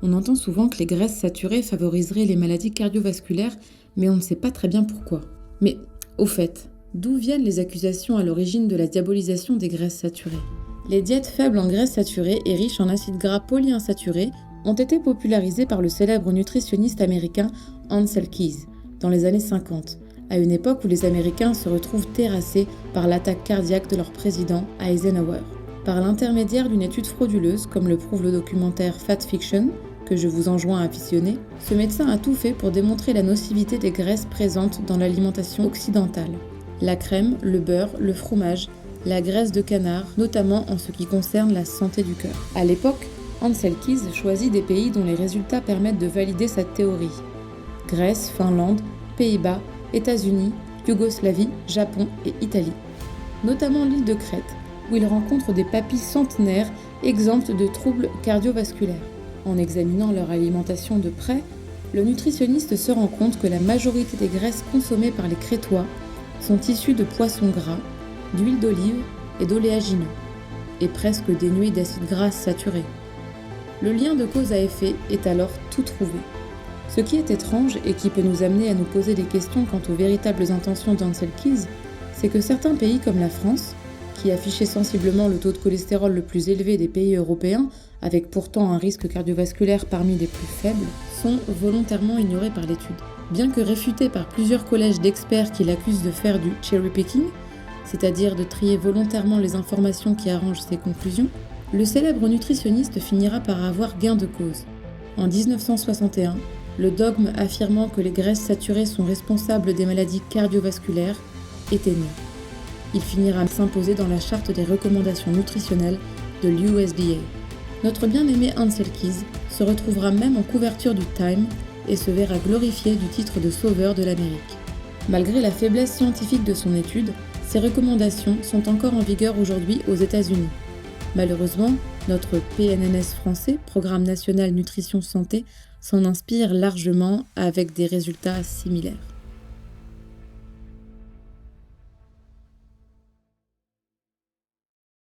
On entend souvent que les graisses saturées favoriseraient les maladies cardiovasculaires, mais on ne sait pas très bien pourquoi. Mais au fait, d'où viennent les accusations à l'origine de la diabolisation des graisses saturées ? Les diètes faibles en graisses saturées et riches en acides gras polyinsaturés ont été popularisées par le célèbre nutritionniste américain Ancel Keys dans les années 50, à une époque où les Américains se retrouvent terrassés par l'attaque cardiaque de leur président Eisenhower. Par l'intermédiaire d'une étude frauduleuse, comme le prouve le documentaire Fat Fiction, que je vous enjoins à visionner, ce médecin a tout fait pour démontrer la nocivité des graisses présentes dans l'alimentation occidentale. La crème, le beurre, le fromage, la graisse de canard, notamment en ce qui concerne la santé du cœur. À l'époque, Ancel Keys choisit des pays dont les résultats permettent de valider sa théorie. Grèce, Finlande, Pays-Bas, États-Unis, Yougoslavie, Japon et Italie. Notamment l'île de Crète, où il rencontre des papys centenaires exemptes de troubles cardiovasculaires. En examinant leur alimentation de près, le nutritionniste se rend compte que la majorité des graisses consommées par les Crétois sont issues de poissons gras, d'huile d'olive et d'oléagineux, et presque dénuées d'acides gras saturés. Le lien de cause à effet est alors tout trouvé. Ce qui est étrange et qui peut nous amener à nous poser des questions quant aux véritables intentions d'Ancel Keys, c'est que certains pays comme la France, qui affichait sensiblement le taux de cholestérol le plus élevé des pays européens, avec pourtant un risque cardiovasculaire parmi les plus faibles, sont volontairement ignorés par l'étude. Bien que réfuté par plusieurs collèges d'experts qui l'accusent de faire du cherry picking, c'est-à-dire de trier volontairement les informations qui arrangent ses conclusions, le célèbre nutritionniste finira par avoir gain de cause. En 1961, le dogme affirmant que les graisses saturées sont responsables des maladies cardiovasculaires était né. Il finira par s'imposer dans la charte des recommandations nutritionnelles de l'USDA. Notre bien-aimé Ancel Keys se retrouvera même en couverture du Time et se verra glorifié du titre de sauveur de l'Amérique. Malgré la faiblesse scientifique de son étude, ces recommandations sont encore en vigueur aujourd'hui aux États-Unis. Malheureusement, notre PNNS français, Programme National Nutrition Santé, s'en inspire largement avec des résultats similaires.